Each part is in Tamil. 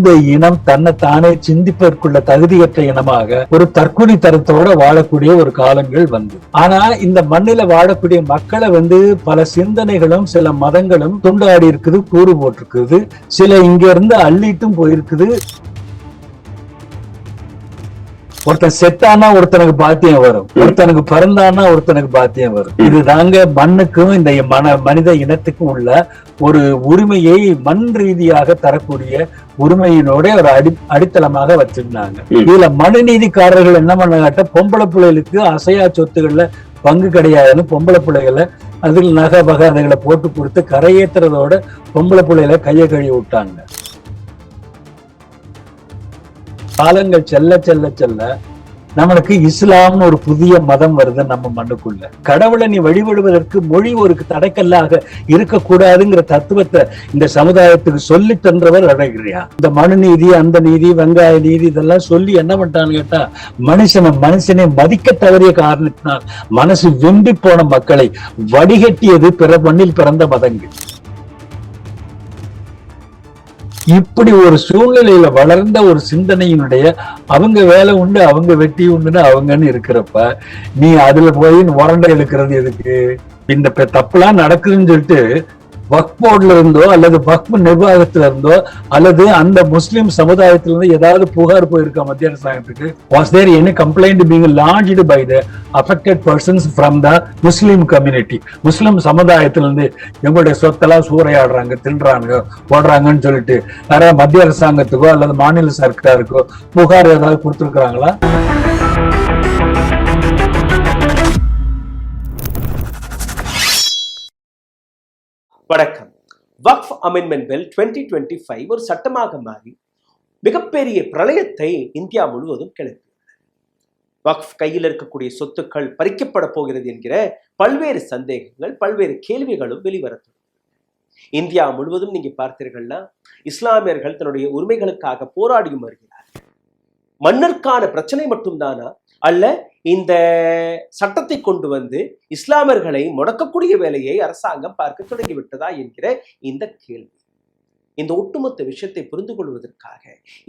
இந்த இனம் தன்னை தானே சிந்திப்பதற்குள்ள தகுதியற்ற இனமாக ஒரு தற்குறி தரத்தோட வாழக்கூடிய ஒரு காலங்கள் வந்து, ஆனா இந்த மண்ணில வாழக்கூடிய மக்களை பல சிந்தனைகளும் சில மதங்களும் துண்டாடி இருக்குது, கூறு போட்டிருக்குது, சில இங்க இருந்து அள்ளிட்டும் போயிருக்குது. ஒருத்தன் செத்தானா ஒருத்தனுக்கு பாத்தியம் வரும், ஒருத்தனுக்கு பிறந்தானா ஒருத்தனுக்கு பாத்தியம் வரும். இதுதாங்க மண்ணுக்கும் இந்த மனித இனத்துக்கும் உள்ள ஒரு உரிமையை மண் ரீதியாக தரக்கூடிய உரிமையினோட ஒரு அடித்தளமாக வச்சிருந்தாங்க. இதுல மனுநீதிக்காரர்கள் என்ன பண்ணாட்ட, பொம்பளை பிள்ளைகளுக்கு அசையா சொத்துக்கள்ல பங்கு கிடையாதுன்னு பொம்பளை பிள்ளைகளை அதில் நகை பகை அதுகளை போட்டு கொடுத்து கரையேற்றுறதோட பொம்பளை பிள்ளைகளை கையை கழுவி விட்டாங்க. காலங்கள் செல்ல செல்ல செல்ல நம்மளுக்கு இஸ்லாம்னு ஒரு புதிய மதம் வருது நம்ம மண்ணுக்குள்ள. கடவுளை நீ வழிபடுவதற்கு மொழி ஒரு தடைக்கல்லாக இருக்கக்கூடாதுங்கிற தத்துவத்தை இந்த சமுதாயத்துக்கு சொல்லி தன்றவர் அழகிரியா. இந்த மனு நீதி, அந்த நீதி, வெங்காய நீதி இதெல்லாம் சொல்லி என்ன பண்ணிட்டான்னு கேட்டா, மனுஷனை மதிக்க தவறிய காரணத்தினால் மனசு வெம்பி போன மக்களை வடிகட்டியது பிற மண்ணில் பிறந்த மதங்கள். இப்படி ஒரு சூழ்நிலையில வளர்ந்த ஒரு சிந்தனையினுடைய அவங்க வேலை உண்டு, அவங்க வெட்டி உண்டுன்னு அவங்கன்னு இருக்கிறப்ப நீ அதுல போய் உரண்டை எடுக்கிறது எதுக்கு? இந்த தப்புலாம் நடக்குதுன்னு சொல்லிட்டு வக்ஃப் போர்டுல இருந்தோ அல்லது வக்ஃப் நிர்வாகத்துல இருந்தோ அல்லது அந்த முஸ்லிம் சமுதாயத்துல இருந்து ஏதாவது புகார் போயிருக்கா மத்திய அரசாங்கத்துக்கு? Was there any complaint being launched by the affected persons from the Muslim community? முஸ்லிம் சமுதாயத்துல இருந்து எங்களுடைய சொத்தெல்லாம் சூறையாடுறாங்க, தின்றாங்க, போடுறாங்கன்னு சொல்லிட்டு நிறைய மத்திய அரசாங்கத்துக்கோ அல்லது மாநில சர்க்காருக்கோ புகார் ஏதாவது கொடுத்துருக்காங்களா? வணக்கம். வக்ஃப் அமெண்ட்மெண்ட் பில் 2025 ஒரு சட்டமாக மாறி மிகப்பெரிய பிரளயத்தை இந்தியா முழுவதும் கிளப்பியுள்ளது. வக்ஃப் கையில் இருக்கக்கூடிய சொத்துக்கள் பறிக்கப்பட போகிறது என்கிற பல்வேறு சந்தேகங்கள், பல்வேறு கேள்விகளும் வெளிவரத்தொடங்கும். இந்தியா முழுவதும் நீங்க பார்த்தீர்கள்னா இஸ்லாமியர்கள் தன்னுடைய உரிமைகளுக்காக போராடியும் வருகிறார்கள். மன்னருக்கான பிரச்சனை மட்டும்தானா, அல்ல இந்த சட்டத்தை கொண்டு வந்து இஸ்லாமியர்களை முடக்கக்கூடிய வேலையை அரசாங்கம் பார்க்க தொடங்கிவிட்டதா என்கிற இந்த கேள்வி. இந்த ஒட்டுமொத்த விஷயத்தை புரிந்து கொள்வதற்காக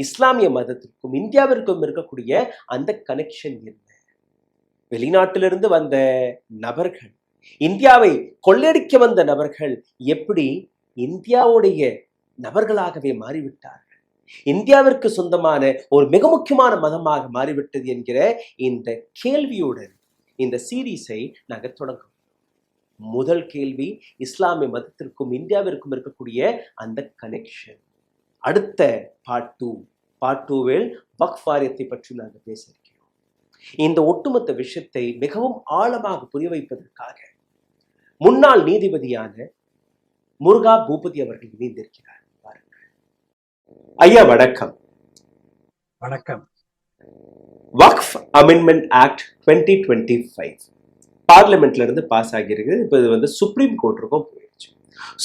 இஸ்லாமிய மதத்திற்கும் இந்தியாவிற்கும் இருக்கக்கூடிய அந்த கனெக்ஷன் என்ன, வெளிநாட்டிலிருந்து வந்த நபர்கள், இந்தியாவை கொள்ளையடிக்க வந்த நபர்கள் எப்படி இந்தியாவுடைய நபர்களாகவே மாறிவிட்டார்கள், இந்தியாவிற்கு சொந்தமான ஒரு மிக முக்கியமான மதமாக மாறிவிட்டது என்கிற இந்த கேள்வியுடன் இந்த சீரீஸை நாங்கள் தொடங்குவோம். முதல் கேள்வி, இஸ்லாமிய மதத்திற்கும் இந்தியாவிற்கும் இருக்கக்கூடிய அந்த கனெக்ஷன். அடுத்த பார்ட் டூவில் வக்ஃப் வாரியத்தை பற்றி நாங்கள் பேச இருக்கிறோம். இந்த ஒட்டுமொத்த விஷயத்தை மிகவும் ஆழமாக புரிய வைப்பதற்காக முன்னாள் நீதிபதியான முருகா பூபதி அவர்கள் இணைந்திருக்கிறார். ஐயா வணக்கம். வணக்கம். வக்ஃப் அமெண்ட்மெண்ட் ஆக்ட் 2025 பார்லிமெண்ட்ல இருந்து பாஸ் ஆகியிருக்கு. இப்போ இது சுப்ரீம் கோர்ட்டுக்கும் போயிடுச்சு.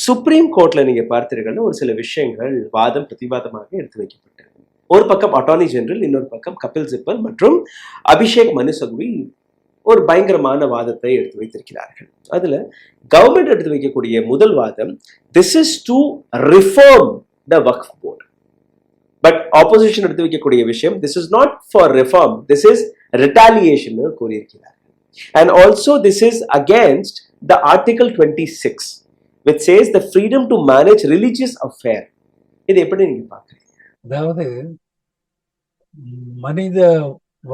சுப்ரீம் கோர்ட்ல நீங்க பார்த்தீர்கள்னா ஒரு சில விஷயங்கள் வாதம் பிரதிவாதமாக எடுத்து வைக்கப்பட்டது. ஒரு பக்கம் அட்டார்னி ஜெனரல், இன்னொரு பக்கம் கபில் சிப்பல் மற்றும் அபிஷேக் மனு சிங்வி ஒரு பயங்கரமான வாதத்தை எடுத்து வைத்திருக்கிறார்கள். அதுல கவர்மெண்ட் எடுத்து வைக்கக்கூடிய முதல் வாதம், this is to reform the Waqf board. But opposition எடுத்து வைக்கக்கூடிய விஷயம், this is not for reform, this is retaliation கூறியிருக்கிறார். And also this is against the article 26 which says the freedom to manage religious affair. இது எப்படி நீங்க பாக்குறீங்க? அதாவது மனித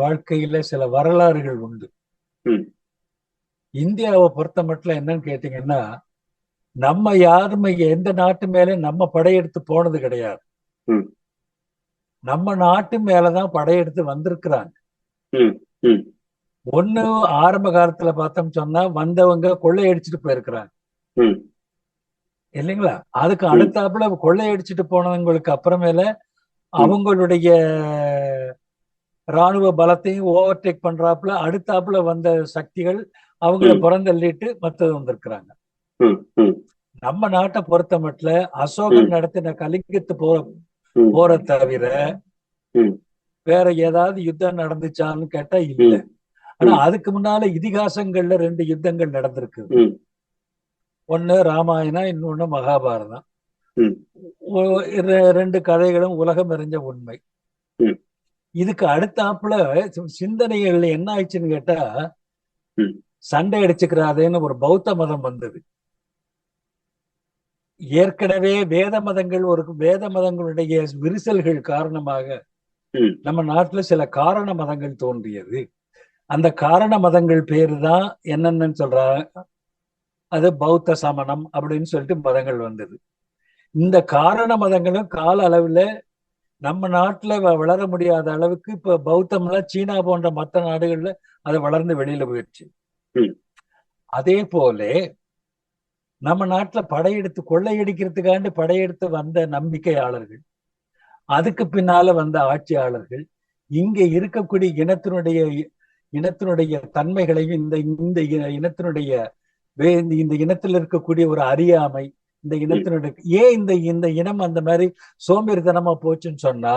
வாழ்க்கையில சில வரலாறுகள் உண்டு. இந்தியாவை பொறுத்த மட்டும் என்னன்னு கேட்டீங்கன்னா, நம்ம யாருமே எந்த நாட்டு மேல நம்ம படையெடுத்து போனது கிடையாது. நம்ம நாட்டு மேலதான் படையெடுத்து வந்திருக்கிறாங்க. ஒண்ணு ஆரம்ப காலத்துல பார்த்தோம் சொன்னா வந்தவங்க கொள்ளையடிச்சிட்டு போயிருக்கிறாங்க இல்லைங்களா? அதுக்கு அடுத்தாப்புல கொள்ளையடிச்சிட்டு போனவங்களுக்கு அப்புறமேல அவங்களுடைய இராணுவ பலத்தையும் ஓவர்டேக் பண்றாப்புல அடுத்தாப்புல வந்த சக்திகள் அவங்கள புறந்தள்ளிட்டு மத்தது வந்திருக்கிறாங்க. நம்ம நாட்டை பொறுத்த மட்டும் அசோகன் நடத்தின கலிங்கத்து போற தவிர வேற ஏதாவது யுத்தம் நடந்துச்சான்னு கேட்டா இல்ல. ஆனா அதுக்கு முன்னால இதிகாசங்கள்ல 2 யுத்தங்கள் நடந்திருக்கு. ஒண்ணு ராமாயணம், இன்னொன்னு மகாபாரதம். ரெண்டு கதைகளும் உலகம் அறிஞ்ச உண்மை. ம். இதுக்கு அடுத்தாப்புல சிந்தனைகள்ல என்ன ஆயிடுச்சுன்னு கேட்டா, ம். சண்டை அடிச்சுக்கிறாதேன்னு ஒரு பௌத்த மதம் வந்தது. ஏற்கனவே வேத மதங்களுடைய விரிசல்கள் காரணமாக ம். நம்ம நாட்டுல சில காரண மதங்கள் தோன்றியது. அந்த காரண மதங்கள் பேரு தான் என்னென்னு சொல்றாங்க, அது பௌத்த சமணம் அப்படின்னு சொல்லிட்டு மதங்கள் வந்தது. இந்த காரண மதங்களும் கால அளவுல நம்ம நாட்டுல வளர முடியாத அளவுக்கு இப்ப பௌத்தம்லாம் சீனா போன்ற மற்ற நாடுகள்ல அது வளர்ந்து வெளியில போயிடுச்சு. ம். அதே போல நம்ம நாட்டுல கொள்ளையடிக்கிறதுக்காண்டு படையெடுத்து வந்த நம்பிக்கையாளர்கள், அதுக்கு பின்னால வந்த ஆட்சியாளர்கள், இங்க இருக்கக்கூடிய இனத்தினுடைய தன்மைகளையும் இந்த இனத்தினுடைய இந்த இனத்தில் இருக்கக்கூடிய ஒரு அறியாமை, இந்த இனத்தினுடைய ஏன் இந்த இனம் அந்த மாதிரி சோம்பேறித்தனமா போச்சுன்னு சொன்னா,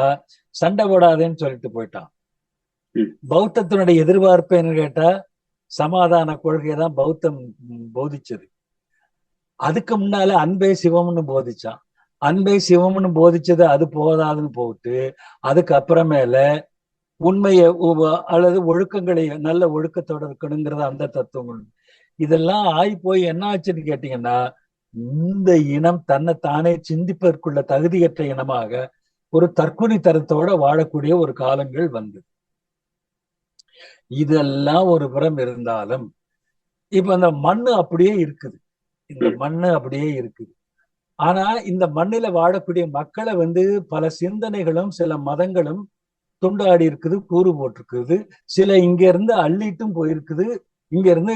சண்டை போடாதேன்னு சொல்லிட்டு போயிட்டான். பௌத்தத்தினுடைய எதிர்பார்ப்பு என்ன கேட்டா, சமாதான கொள்கையை தான் பௌத்தம் போதிச்சது. அதுக்கு முன்னால அன்பே சிவம்னு போதிச்சான். அன்பே சிவம்னு போதிச்சது அது போதாதுன்னு போட்டு, அதுக்கு அப்புறமேல உண்மையை அல்லது ஒழுக்கங்களை நல்ல ஒழுக்கத்தோட இருக்கணுங்கிறத அந்த தத்துவங்கள், இதெல்லாம் போய் என்ன ஆச்சுன்னு கேட்டீங்கன்னா, இந்த இனம் தன்னை தானே சிந்திப்பதற்குள்ள தகுதியற்ற இனமாக ஒரு தற்கொலை தரத்தோட வாழக்கூடிய ஒரு காலங்கள் வந்தது. இதெல்லாம் ஒரு புறம் இருந்தாலும் இப்ப அந்த மண்ணு அப்படியே இருக்குது. இந்த மண்ணு அப்படியே இருக்குது. ஆனா இந்த மண்ணில வாழக்கூடிய மக்களை பல சிந்தனைகளும் சில மதங்களும் துண்டாடி இருக்குது, கூறு போட்டிருக்குது. சில இங்க இருந்து அள்ளிட்டும் போயிருக்குது, இங்க இருந்து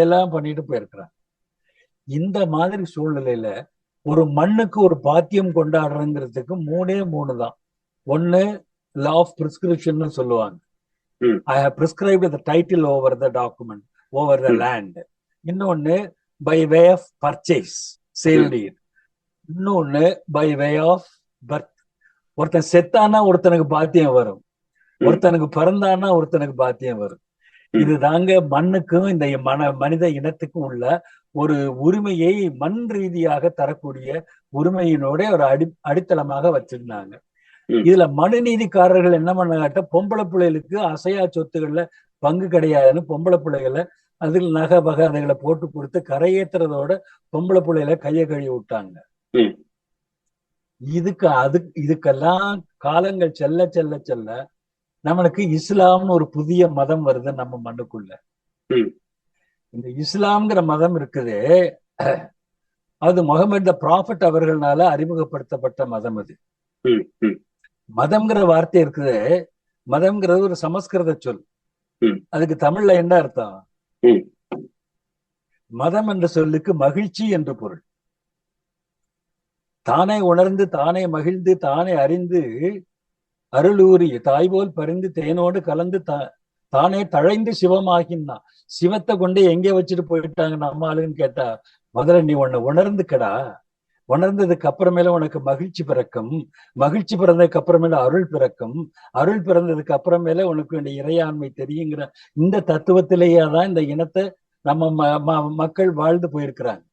எல்லாம் பண்ணிட்டு போயிருக்கிறாங்க. இந்த மாதிரி சூழ்நிலையில ஒரு மண்ணுக்கு ஒரு பாத்தியம் கொண்டாடுறதுங்கிறதுக்கு மூணு தான். ஒண்ணு லா ஆஃப் பிரிஸ்கிரிப்ஷன் சொல்லுவாங்க. I have prescribed the title over the document over the land. இன்னொன்னு by way of purchase, sale deed. இன்னொன்னு பை வே ஆஃப் பர்த். ஒருத்தன் செத்தானா ஒருத்தனுக்கு பாத்தியம் வரும், ஒருத்தனுக்கு பிறந்தானா ஒருத்தனுக்கு பாத்தியம் வரும். இது தாங்க மண்ணுக்கும் இந்த மனித இனத்துக்கும் உள்ள ஒரு உரிமையை மண் ரீதியாக தரக்கூடிய உரிமையினோட ஒரு அடித்தளமாக வச்சிருந்தாங்க. இதுல மனுநீதிக்காரர்கள் என்ன பண்ணாட்ட, பொம்பளை பிள்ளைகளுக்கு அசையா சொத்துக்கள்ல பங்கு கிடையாதுன்னு பொம்பளை பிள்ளைகளை அதில் நகை வகை அதுகளை போட்டு கொடுத்து கரையேற்றுறதோட பொம்பளை பிள்ளைகளை கையை கழுவி விட்டாங்க. இதுக்கெல்லாம் காலங்கள் செல்ல செல்ல செல்ல நம்மளுக்கு இஸ்லாம்னு ஒரு புதிய மதம் வருது நம்ம மண்ணுக்குள்ள. இந்த இஸ்லாம்ங்கிற மதம் இருக்குது, அது முகமது த ப்ராஃபட் அவர்களால அறிமுகப்படுத்தப்பட்ட மதம். அது மதம்ங்கிற வார்த்தை இருக்குது. மதம்ங்கிறது ஒரு சமஸ்கிருத சொல். அதுக்கு தமிழ்ல என்ன அர்த்தம்? மதம் என்ற சொல்லுக்கு மகிழ்ச்சி என்று பொருள். தானே உணர்ந்து தானே மகிழ்ந்து தானே அறிந்து அருளூரி தாய்போல் பறிந்து தேனோடு கலந்து தானே தழைந்து சிவமாகினா. சிவத்தை கொண்டு எங்கே வச்சுட்டு போயிட்டாங்க நம்ம ஆளுன்னு கேட்டா, முதல்ல நீ உன்னை உணர்ந்துக்கடா. உணர்ந்ததுக்கு அப்புறமேல உனக்கு மகிழ்ச்சி பிறக்கும். மகிழ்ச்சி பிறந்ததுக்கு அப்புறமேல அருள் பிறக்கும். அருள் பிறந்ததுக்கு அப்புறமேல உனக்கு இந்த இறையாண்மை தெரியுங்கிற இந்த தத்துவத்திலேயே தான் இந்த இனத்தை நம்ம மக்கள் வாழ்ந்து போயிருக்கிறாங்க.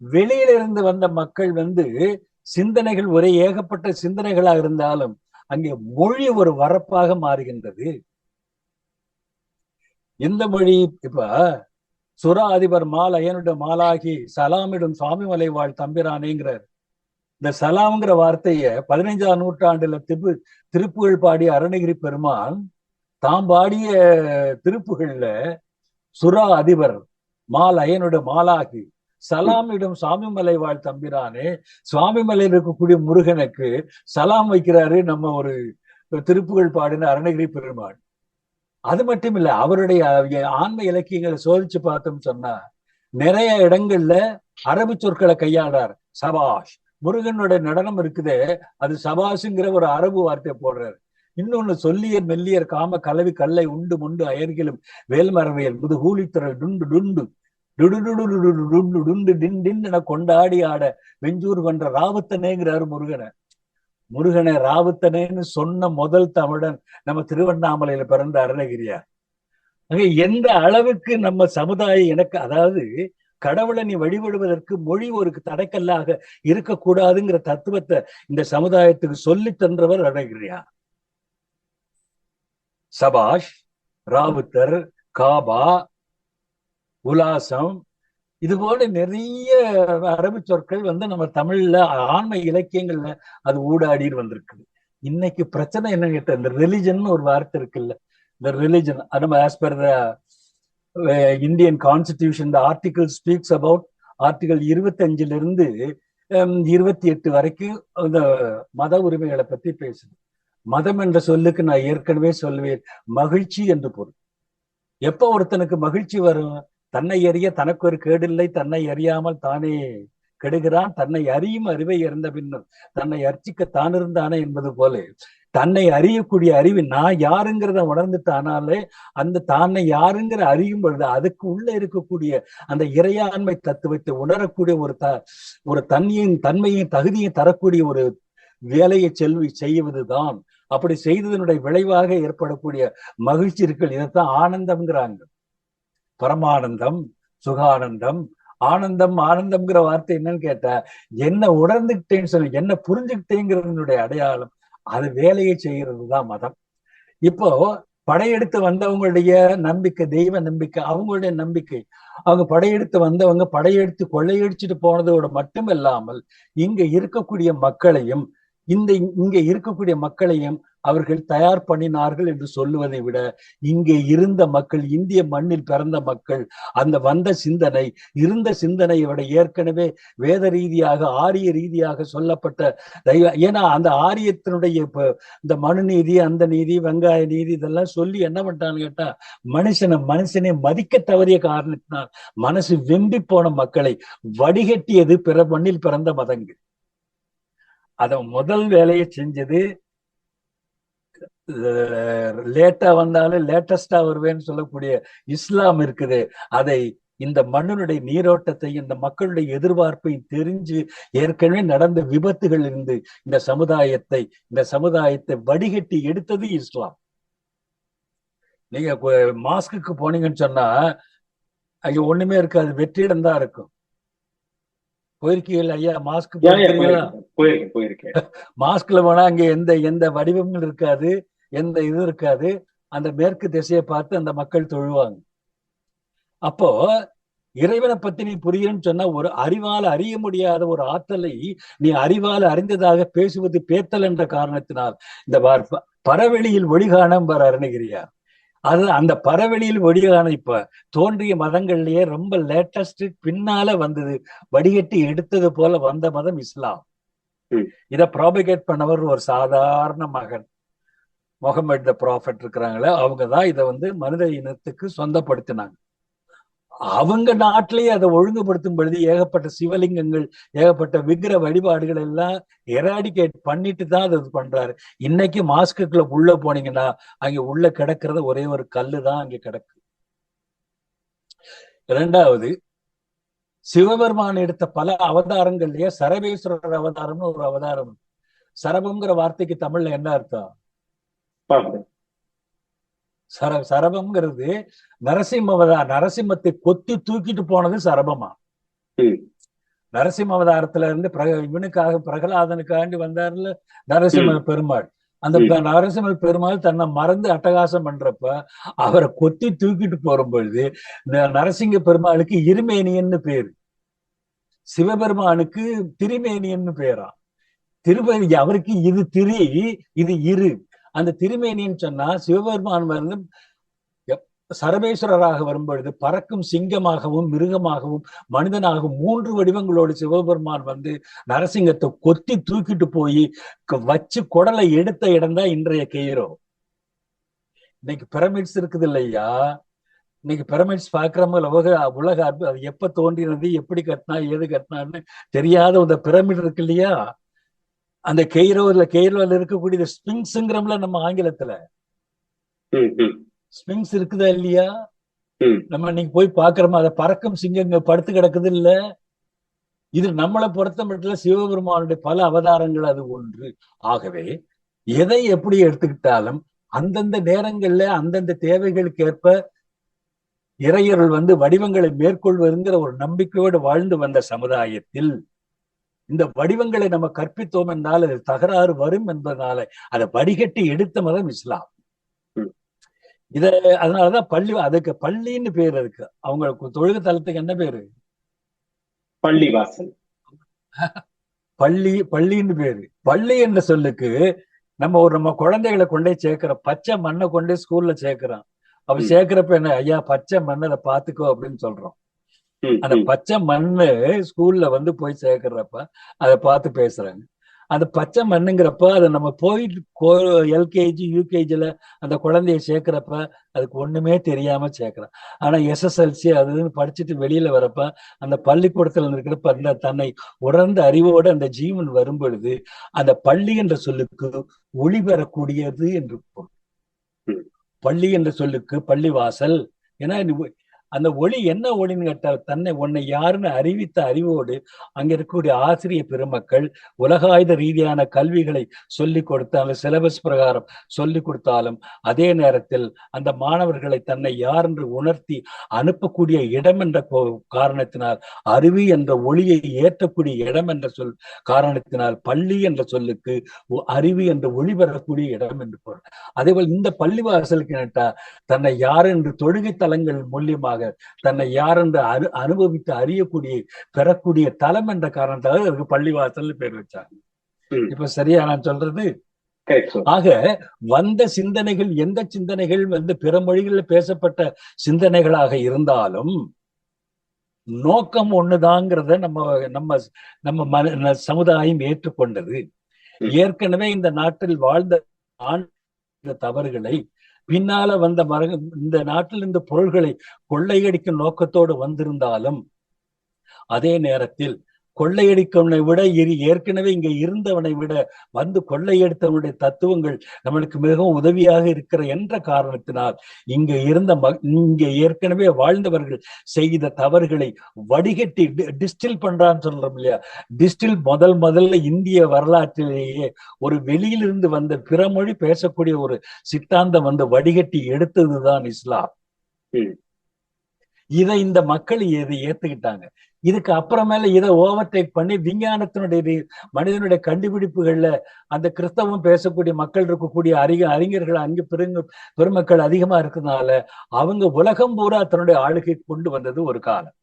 வெளியில இருந்து வந்த மக்கள் சிந்தனைகள் ஒரே ஏகப்பட்ட சிந்தனைகளா இருந்தாலும் அங்கே மொழி ஒரு வரப்பாக மாறுகின்றது. எந்த மொழி? இப்ப சுரா அதிபர் மாலையனுடைய மாலாகி சலாமிடும் சுவாமி மலை வாழ் தம்பிரானேங்கிறார். இந்த சலாம்ங்கிற வார்த்தைய 15ஆம் நூற்றாண்டுல திருப்புகழ் பாடிய அருணகிரி பெருமான் தாம் பாடிய திருப்புகள்ல சுரா அதிபர் மாலையனுடைய மாலாகி சலாமிடும் சுவாமிமலை வாழ் தம்பிரானே, சுவாமிமலையில் இருக்கக்கூடிய முருகனுக்கு சலாம் வைக்கிறாரு நம்ம ஒரு திருப்புகழ் பாடின அருணகிரி பெருமாள். அது மட்டும் இல்ல, அவருடைய ஆன்ம இலக்கியங்களை சோதிச்சு பார்த்தோம்னு சொன்னா நிறைய இடங்கள்ல அரபு சொற்களை கையாளார். சபாஷ், முருகனுடைய நடனம் இருக்குதே, அது சபாஷுங்கிற ஒரு அரபு வார்த்தையை போடுறாரு. இன்னொன்னு சொல்லியர் மெல்லியர் காம கலவி கல்லை உண்டு முண்டு அயர்கிலும் வேல்மரவியல் முது கூலித்துறல் டுண்டு டுண்டு டுண்டு கொண்டாடி ஆட வெஞ்சூர் கொன்ற ராவுத்தனேங்கிறாரு முருகனை. முருகனை ராவுத்தனேன்னு சொன்ன முதல் தமிழன் நம்ம திருவண்ணாமலையில பிறந்த அருணகிரியார். எந்த அளவுக்கு நம்ம சமுதாயம் அதாவது கடவுளை நீ வழிபடுவதற்கு மொழி ஒரு தடைக்கல்லாக இருக்கக்கூடாதுங்கிற தத்துவத்தை இந்த சமுதாயத்துக்கு சொல்லி தந்தவர் அருணகிரியார். சபாஷ், ராவுத்தர், காபா, உலாசம், இது போல நிறைய அரபு சொற்கள் நம்ம தமிழ்ல ஆன்ம இலக்கியங்கள்ல அது ஊடாடி வந்திருக்குது. இன்னைக்கு பிரச்சனை என்னன்னு கேட்ட, இந்த ரிலிஜன் ஒரு வார்த்தை இருக்குல்ல, இந்த ரிலிஜன் நம்ம as per the Indian constitution the article speaks about article 25 28 வரைக்கும் இந்த மத உரிமைகளை பத்தி பேசுது. மதம் என்ற சொல்லுக்கு நான் ஏற்கனவே சொல்லுவேன், மகிழ்ச்சி என்று பொருள். எப்ப ஒருத்தனுக்கு மகிழ்ச்சி வரும்? தன்னை அறிய தனக்கு ஒரு கேடில்லை, தன்னை அறியாமல் தானே கெடுகிறான், தன்னை அறியும் அறிவை இறந்த பின்னர் தன்னை அர்ச்சிக்க தான் இருந்தானே என்பது போல, தன்னை அறியக்கூடிய அறிவு நான் யாருங்கிறத உணர்ந்துட்டானாலே அந்த தானே யாருங்கிற அறியும் பொழுது அதுக்கு உள்ள இருக்கக்கூடிய அந்த இறையாண்மை தத்துவத்தை உணரக்கூடிய ஒரு தன்மையும் தகுதியும் தரக்கூடிய ஒரு வேலையை செய்வதுதான். அப்படி செய்ததனுடைய விளைவாக ஏற்படக்கூடிய மகிழ்ச்சி இருக்குள், இதைத்தான் ஆனந்தம்ங்கிறாங்க. பரமானந்தம், சுகானந்தம், ஆனந்தம். ஆனந்தம்ங்கிற வார்த்தை என்னன்னு கேட்டா, என்ன உணர்ந்துகிட்டேன்னு சொல்லி என்ன புரிஞ்சுக்கிட்டேங்கிறதுனுடைய அடையாளம். அது வேலையை செய்யறது தான் மதம். இப்போ படையெடுத்து வந்தவங்களுடைய நம்பிக்கை, தெய்வ நம்பிக்கை, அவங்களுடைய நம்பிக்கை. அவங்க படையெடுத்து வந்தவங்க படையெடுத்து கொள்ளையடிச்சுட்டு போனதோடு மட்டும் இல்லாமல் இங்க இருக்கக்கூடிய மக்களையும் இங்க இருக்கக்கூடிய மக்களையும் அவர்கள் தயார் பண்ணினார்கள் என்று சொல்லுவதை விட, இங்கே இருந்த மக்கள், இந்திய மண்ணில் பிறந்த மக்கள், அந்த வந்த சிந்தனை, இருந்த சிந்தனையை விட ஏற்கனவே வேத ரீதியாக ஆரிய ரீதியாக சொல்லப்பட்ட ஏன்னா அந்த ஆரியத்தினுடைய இந்த மனு நீதி, அந்த நீதி, வெங்காய நீதி இதெல்லாம் சொல்லி என்ன பண்ணிட்டான்னு கேட்டா, மனுஷனை மதிக்க தவறிய காரணத்தினால் மனசு வெம்பி போன மக்களை வடிகட்டியது பிற மண்ணில் பிறந்த மதங்கள். அத முதல் வேலையை செஞ்சது, லேட்டா வந்தாலும் லேட்டஸ்டா வருவேன்னு சொல்லக்கூடிய இஸ்லாம் இருக்குது. அதை இந்த மண்ணினுடைய நீரோட்டத்தை, இந்த மக்களுடைய எதிர்பார்ப்பையும் தெரிஞ்சு ஏற்கனவே நடந்த விபத்துகள் இருந்து இந்த சமுதாயத்தை வடிகட்டி எடுத்தது இஸ்லாம். நீங்க மாஸ்க்கு போனீங்கன்னு சொன்னா அங்க ஒண்ணுமே இருக்காது, வெற்றிடம் தான் இருக்கும். போயிருக்கீங்களா ஐயா? மாஸ்க் போயிருக்கேன். மாஸ்க்ல போனா அங்க எந்த வடிவங்கள் இருக்காது, எந்த இது இருக்காது. அந்த மேற்கு திசையை பார்த்து அந்த மக்கள் தொழுவாங்க. அப்போ இறைவனை பத்தி நீ புரியுன்னு சொன்னா, ஒரு அறிவால அறிய முடியாத ஒரு ஆற்றலை நீ அறிவால அறிந்ததாக பேசுவது பேத்தல் என்ற காரணத்தினால் இந்த பரவெளியில் ஒளிகாணம் வர அருணகிரியார். அது அந்த பரவெளியில் ஒளிகாண இப்ப தோன்றிய மதங்கள்லயே ரொம்ப லேட்டஸ்ட் பின்னால வந்தது, வடிகட்டி எடுத்தது போல வந்த மதம் இஸ்லாம். இதை ப்ராபகேட் பண்ணவர் ஒரு சாதாரண மகன், முகமது த ப்ராஃபட் இருக்கிறாங்களே, அவங்கதான் இதை மனித இனத்துக்கு சொந்தப்படுத்தினாங்க. அவங்க நாட்டிலேயே அதை ஒழுங்குபடுத்தும் பொழுது ஏகப்பட்ட சிவலிங்கங்கள், ஏகப்பட்ட விக்கிர வழிபாடுகள் எல்லாம் எராடிகேட் பண்ணிட்டு தான் அது பண்றாரு. இன்னைக்கு மாஸ்குக்குள்ள உள்ள போனீங்கன்னா அங்க உள்ள கிடக்கிறது ஒரே ஒரு கல்லு தான் அங்க கிடக்கு. இரண்டாவது, சிவபெருமான் எடுத்த பல அவதாரங்கள்லயே சரபேஸ்வரர் அவதாரம்னு ஒரு அவதாரம். சரபம்ங்கிற வார்த்தைக்கு தமிழ்ல என்ன அர்த்தம்? சரபம்ங்கிறது நரசிம்மத்தை கொத்தி தூக்கிட்டு போனது சரபமா. நரசிம்ம அவதாரத்துல இருந்து இவனுக்காக பிரகலாதனுக்காண்டி வந்தாருல நரசிம்ம பெருமாள். அந்த நரசிம்ம பெருமாள் தன்னை மறந்து அட்டகாசம் பண்றப்ப அவரை கொத்தி தூக்கிட்டு போற பொழுது நரசிங்க பெருமாளுக்கு இருமேனியன்னு பேரு, சிவபெருமானுக்கு திருமேனியன்னு பேரா. திருமேனி அவருக்கு இது திரி, இது இரு. அந்த திருமேனின்னு சொன்னா சிவபெருமான் சரபேஸ்வரராக வரும்பொழுது பறக்கும் சிங்கமாகவும் மிருகமாகவும் மனிதனாகவும் 3 வடிவங்களோடு சிவபெருமான் நரசிங்கத்தை கொத்தி தூக்கிட்டு போய் வச்சு குடலை எடுத்த இடம் தான் இன்றைய கெய்ரோ. இன்னைக்கு பிரமிட்ஸ் இருக்குது இல்லையா? இன்னைக்கு பிரமிட்ஸ் பாக்குறவங்க உலக அது எப்ப தோன்றினது, எப்படி கட்டினா, ஏது கட்டினான்னு தெரியாத அந்த பிரமிட் இருக்கு இல்லையா? அந்த கெய்ரோல இருக்கக்கூடிய ஸ்பிங்ஸ்ங்கிறோம்ல நம்ம ஆங்கிலத்துல, ஸ்பிங்ஸ் இருக்குதா இல்லையா? நம்ம இன்னைக்கு போய் பாக்குறோமா? அதை பறக்கும் சிங்கங்க படுத்து கிடக்குது இல்ல? இது நம்மளை பொறுத்த மட்டும் சிவபெருமானுடைய பல அவதாரங்கள் அது ஒன்று. ஆகவே எதை எப்படி எடுத்துக்கிட்டாலும் அந்தந்த நேரங்கள்ல அந்தந்த தேவைகளுக்கு ஏற்ப இறையருள் வடிவங்களை மேற்கொள்வதுங்கிற ஒரு நம்பிக்கையோடு வாழ்ந்து வந்த சமுதாயத்தில் இந்த வடிவங்களை நம்ம கற்பித்தோம் என்றால் அது தகராறு வரும் என்பதனால அதை வடிகட்டி எடுத்த மதம் இஸ்லாம். இத அதனாலதான் அதுக்கு பள்ளின்னு பேர் இருக்கு. அவங்களுக்கு தொழுகை தலத்துக்கு என்ன பேரு? பள்ளிவாசல். பள்ளின்னு பேரு. பள்ளி என்ற சொல்லுக்கு நம்ம குழந்தைகளை கொண்டே சேர்க்கிறோம். பச்சை மண்ணை கொண்டே ஸ்கூல்ல சேர்க்கிறோம். அப்ப சேர்க்கிறப்ப என்ன, ஐயா பச்சை மண்ணை அதை பாத்துக்கோ அப்படின்னு சொல்றோம். அந்த பச்சை மண்ணு ஸ்கூல்ல போய் சேர்க்கிறப்ப அதை பார்த்து பேசுறாங்க. அந்த பச்சை மண்ணுங்கிறப்ப அதை நம்ம போயிட்டு எல்கேஜி யூகேஜில அந்த குழந்தைய சேர்க்கிறப்ப அதுக்கு ஒண்ணுமே தெரியாம சேர்க்கிறோம். ஆனா SSLC அதுன்னு படிச்சுட்டு வெளியில வரப்ப அந்த பள்ளிக்கூடத்துல இருக்கிறப்ப அந்த தன்னை உணர்ந்த அறிவோடு அந்த ஜீவன் வரும் பொழுது அந்த பள்ளி என்ற சொல்லுக்கு ஒளி பெறக்கூடியது என்று பொருள். பள்ளி என்ற சொல்லுக்கு பள்ளிவாசல். ஏன்னா அந்த ஒளி என்ன ஒளின்னு கேட்டால் உன்னை யாருன்னு அறிவித்த அறிவோடு அங்க இருக்கக்கூடிய ஆசிரியர் பெருமக்கள் உலகாயுத ரீதியான கல்விகளை சொல்லிக் கொடுத்தாலும் சிலபஸ் பிரகாரம் சொல்லிக் கொடுத்தாலும் அதே நேரத்தில் அந்த மாணவர்களை தன்னை யார் என்று உணர்த்தி அனுப்பக்கூடிய இடம் என்ற காரணத்தினால், அருவி என்ற ஒளியை ஏற்றக்கூடிய இடம் என்ற சொல் காரணத்தினால் பள்ளி என்ற சொல்லுக்கு அருவி என்ற ஒளி பெறக்கூடிய இடம் என்று பொருள். அதேபோல் இந்த பள்ளிவாசலுக்கு கேட்டா தன்னை யார் என்று தொழுகை தலங்கள் மூலியமாக தன்னை யார் என்று அனுபவித்து அறியக்கூடிய பெறக்கூடிய தலம் என்ற காரணத்தாக அதுக்கு பள்ளிவாசல் பேர் வச்சாங்க. இப்ப சரியா நான் சொல்றது? ஆக வந்த சிந்தனைகள் எந்த சிந்தனைகள் பிற மொழிகளில் பேசப்பட்ட சிந்தனைகளாக இருந்தாலும் நோக்கம் ஒண்ணுதாங்கிறத நம்ம நம்ம சமுதாயம் ஏற்றுக்கொண்டது. ஏற்கனவே இந்த நாட்டில் வாழ்ந்த தவறுகளை பின்னால வந்த இந்த நாட்டில் இந்த பொருள்களை கொள்ளையடிக்கும் நோக்கத்தோடு வந்திருந்தாலும் அதே நேரத்தில் கொள்ளையடிக்கவனை விட ஏற்கனவே இங்க இருந்தவனை விட கொள்ளையடித்தவனுடைய தத்துவங்கள் நம்மளுக்கு மிகவும் உதவியாக இருக்கிற என்ற காரணத்தினால் இங்க ஏற்கனவே வாழ்ந்தவர்கள் செய்த தவறுகளை வடிகட்டி டிஸ்டில் பண்றான்னு சொல்றோம் இல்லையா? டிஸ்டில் முதல்ல இந்திய வரலாற்றிலேயே ஒரு வெளியிலிருந்து வந்த பிற மொழி பேசக்கூடிய ஒரு சித்தாந்தம் வடிகட்டி எடுத்ததுதான் இஸ்லாம். இதை இந்த மக்கள் ஏத்துக்கிட்டாங்க. இதுக்கு அப்புறமேல இதை ஓவர்டேக் பண்ணி விஞ்ஞானத்தினுடைய மனிதனுடைய கண்டுபிடிப்புகள்ல அந்த கிறிஸ்தவம் பேசக்கூடிய மக்கள் இருக்கக்கூடிய அறிஞர்கள் அங்கு பெருமக்கள் அதிகமா இருக்கிறதுனால அவங்க உலகம் பூரா தன்னுடைய ஆளுகை கொண்டு வந்தது ஒரு காலம்.